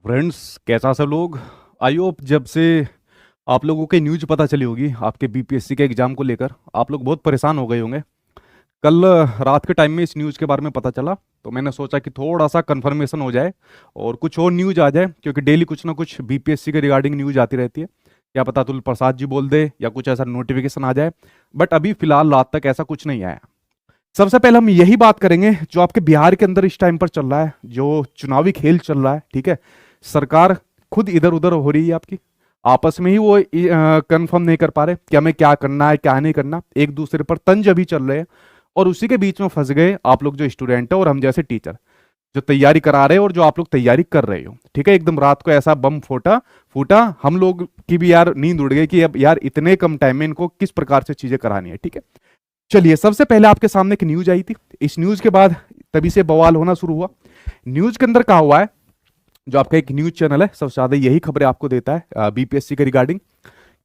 Friends, कैसा सब लोग। आई होप जब से आप लोगों के न्यूज़ पता चली होगी आपके बीपीएससी के एग्जाम को लेकर आप लोग बहुत परेशान हो गए होंगे। कल रात के टाइम में इस न्यूज़ के बारे में पता चला तो मैंने सोचा कि थोड़ा सा कंफर्मेशन हो जाए और कुछ और न्यूज़ आ जाए, क्योंकि डेली कुछ ना कुछ बीपीएससी के रिगार्डिंग न्यूज़ आती रहती है। क्या पता अतुल प्रसाद जी बोल दे या कुछ ऐसा नोटिफिकेशन आ जाए, बट अभी फिलहाल रात तक ऐसा कुछ नहीं आया। सबसे पहले हम यही बात करेंगे जो आपके बिहार के अंदर इस टाइम पर चल रहा है, जो चुनावी खेल चल रहा है। ठीक है, सरकार खुद इधर उधर हो रही है आपकी, आपस में ही वो कंफर्म नहीं कर पा रहे कि हमें क्या करना है क्या नहीं करना, एक दूसरे पर तंज अभी चल रहे हैं और उसी के बीच में फंस गए आप लोग जो स्टूडेंट है और हम जैसे टीचर जो तैयारी करा रहे हैं और जो आप लोग तैयारी कर रहे हो। ठीक है, एकदम रात को ऐसा बम फूटा फूटा हम लोग की भी यार नींद उड़ गई कि अब यार इतने कम टाइम में इनको किस प्रकार से चीजें करानी है। ठीक है, चलिए सबसे पहले आपके सामने एक न्यूज आई थी, इस न्यूज के बाद तभी से बवाल होना शुरू हुआ। न्यूज के अंदर कहा हुआ है, जो आपका एक न्यूज चैनल है सबसे ज्यादा यही खबरें आपको देता है बीपीएससी के रिगार्डिंग,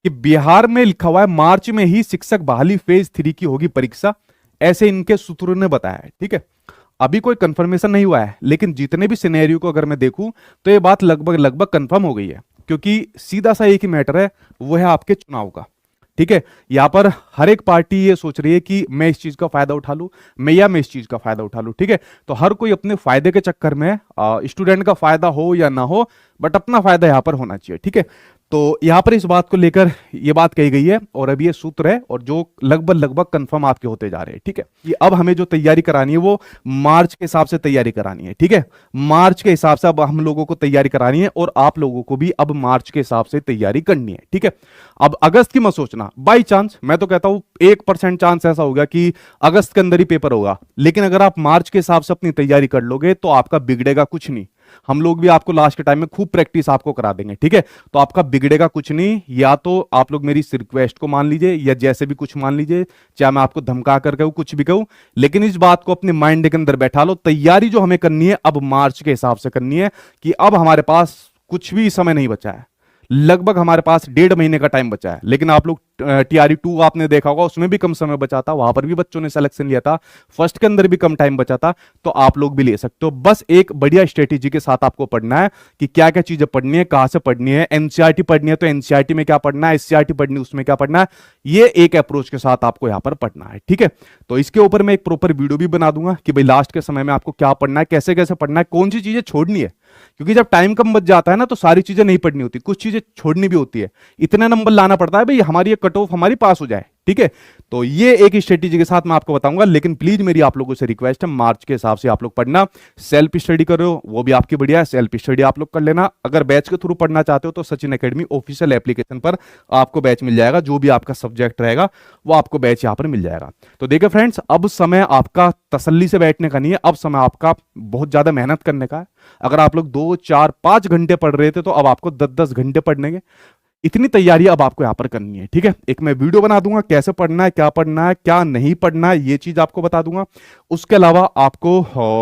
कि बिहार में लिखा हुआ है मार्च में ही शिक्षक बहाली फेज 3 की होगी परीक्षा, ऐसे इनके सूत्रों ने बताया है। ठीक है, अभी कोई कंफर्मेशन नहीं हुआ है, लेकिन जितने भी सिनेरियो को अगर मैं देखूं तो ये बात लगभग लगभग कंफर्म हो गई है, क्योंकि सीधा सा एक ही मैटर है, वो है आपके चुनाव का। ठीक है, यहां पर हर एक पार्टी ये सोच रही है कि मैं इस चीज का फायदा उठा लूं, मैं इस चीज का फायदा उठा लूं। ठीक है, तो हर कोई अपने फायदे के चक्कर में स्टूडेंट का फायदा हो या ना हो, बट अपना फायदा यहां पर होना चाहिए। ठीक है, तो यहां पर इस बात को लेकर ये बात कही गई है और अभी ये सूत्र है और जो लगभग लगभग कंफर्म आपके होते जा रहे हैं। ठीक है, कि अब हमें जो तैयारी करानी है वो मार्च के हिसाब से तैयारी करानी है। ठीक है, मार्च के हिसाब से अब हम लोगों को तैयारी करानी है और आप लोगों को भी अब मार्च के हिसाब से तैयारी करनी है। ठीक है, अब अगस्त की मत सोचना, बाई चांस मैं तो कहता हूं 1% चांस ऐसा होगा कि अगस्त के अंदर ही पेपर होगा, लेकिन अगर आप मार्च के हिसाब से अपनी तैयारी कर लोगे तो आपका बिगड़ेगा कुछ नहीं। हम लोग भी आपको लास्ट के टाइम में खूब प्रैक्टिस आपको करा देंगे। ठीक है, तो आपका बिगड़ेगा कुछ नहीं, या तो आप लोग मेरी इस रिक्वेस्ट को मान लीजिए या जैसे भी कुछ मान लीजिए, चाहे मैं आपको धमका कर कहूं कुछ भी कहूं, लेकिन इस बात को अपने माइंड के अंदर बैठा लो, तैयारी जो हमें करनी है अब मार्च के हिसाब से करनी है, कि अब हमारे पास कुछ भी समय नहीं बचा है, लगभग हमारे पास 1.5 महीने का टाइम बचा है। लेकिन आप लोग टीआरई 2 आपने देखा होगा, उसमें भी कम समय बचा था, वहां पर भी बच्चों ने सिलेक्शन लिया था, फर्स्ट के अंदर भी कम टाइम बचा था, तो आप लोग भी ले सकते हो। बस एक बढ़िया स्ट्रेटेजी के साथ आपको पढ़ना है कि क्या क्या चीजें पढ़नी है, कहां से पढ़नी है। एनसीईआरटी पढ़नी है तो एनसीईआरटी में क्या पढ़ना है, एससीईआरटी पढ़नी है उसमें क्या पढ़ना है, ये एक अप्रोच के साथ आपको यहां पर पढ़ना है। ठीक है, तो इसके ऊपर मैं एक प्रॉपर वीडियो भी बना दूंगा कि भाई लास्ट के समय में आपको क्या पढ़ना है, कैसे कैसे पढ़ना है, कौन सी चीजें छोड़नी है, क्योंकि जब टाइम कम बच जाता है ना तो सारी चीजें नहीं पढ़नी होती, कुछ चीजें छोड़नी भी होती है। इतना नंबर लाना पड़ता है भाई हमारी ये कट ऑफ हमारी पास हो जाए। ठीक है, तो ये एक स्ट्रेटेजी के साथ मैं आपको बताऊंगा, लेकिन प्लीज मेरी आप लोगों से रिक्वेस्ट है, मार्च के हिसाब से आप लोग पढ़ना। सेल्फ स्टडी कर रहे हो वो भी आपकी बढ़िया है, सेल्फ स्टडी आप लोग कर लेना। अगर बैच के थ्रू पढ़ना चाहते हो तो सचिन एकेडमी ऑफिशियल एप्लीकेशन पर आपको बैच मिल जाएगा, जो भी आपका सब्जेक्ट रहेगा वो आपको बैच यहां पर मिल जाएगा। तो देखिए फ्रेंड्स, अब समय आपका तसल्ली से बैठने का नहीं है, अब समय आपका बहुत ज्यादा मेहनत करने का है। अगर आप लोग 2 4 5 घंटे पढ़ रहे थे तो अब आपको 10 10 घंटे पढ़ने के, इतनी तैयारी अब आपको यहां पर करनी है। ठीक है, एक मैं वीडियो बना दूंगा कैसे पढ़ना है, क्या नहीं पढ़ना है, ये चीज आपको बता दूंगा। उसके अलावा आपको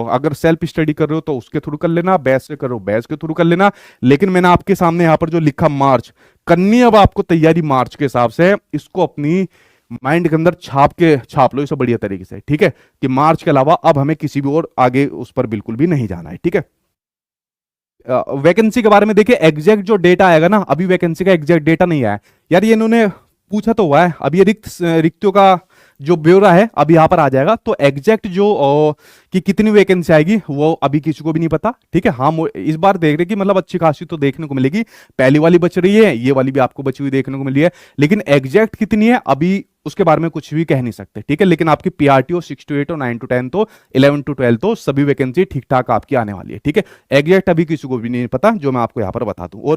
अगर सेल्फ स्टडी कर रहे हो तो उसके थ्रू कर लेना, बैच से कर रहे हो बैच के थ्रू कर लेना, लेकिन मैंने आपके सामने यहां पर जो लिखा मार्च करनी है, अब आपको तैयारी मार्च के हिसाब से, इसको अपनी माइंड के अंदर छाप लो इसे बढ़िया तरीके से। ठीक है, कि मार्च के अलावा अब हमें किसी भी और आगे उस पर बिल्कुल भी नहीं जाना है। ठीक है, वैकेंसी के बारे में देखिए, एग्जैक्ट जो डेटा आएगा ना, अभी वैकेंसी का एग्जैक्ट डेटा नहीं आया यार, ये इन्होंने पूछा तो हुआ है, अभी ये रिक्तियों का जो ब्यौरा है अभी यहां पर आ जाएगा, तो एग्जैक्ट जो कि कितनी वैकेंसी आएगी वो अभी किसी को भी नहीं पता। ठीक है, हाँ इस बार देख रहे कि मतलब अच्छी खासी तो देखने को मिलेगी, पहली वाली बच रही है, ये वाली भी आपको बची हुई देखने को मिली है, लेकिन एग्जैक्ट कितनी है अभी उसके बारे में कुछ भी कह नहीं सकते। ठीक है, लेकिन आपकी पीआरटी हो 6 to 8 हो, 9 to 10 तो 11 to 12 तो सभी वैकेंसी ठीक ठाक आपकी आने वाली है। ठीक है, एग्जैक्ट अभी किसी को भी नहीं पता, जो मैं आपको यहां पर बता दूं। और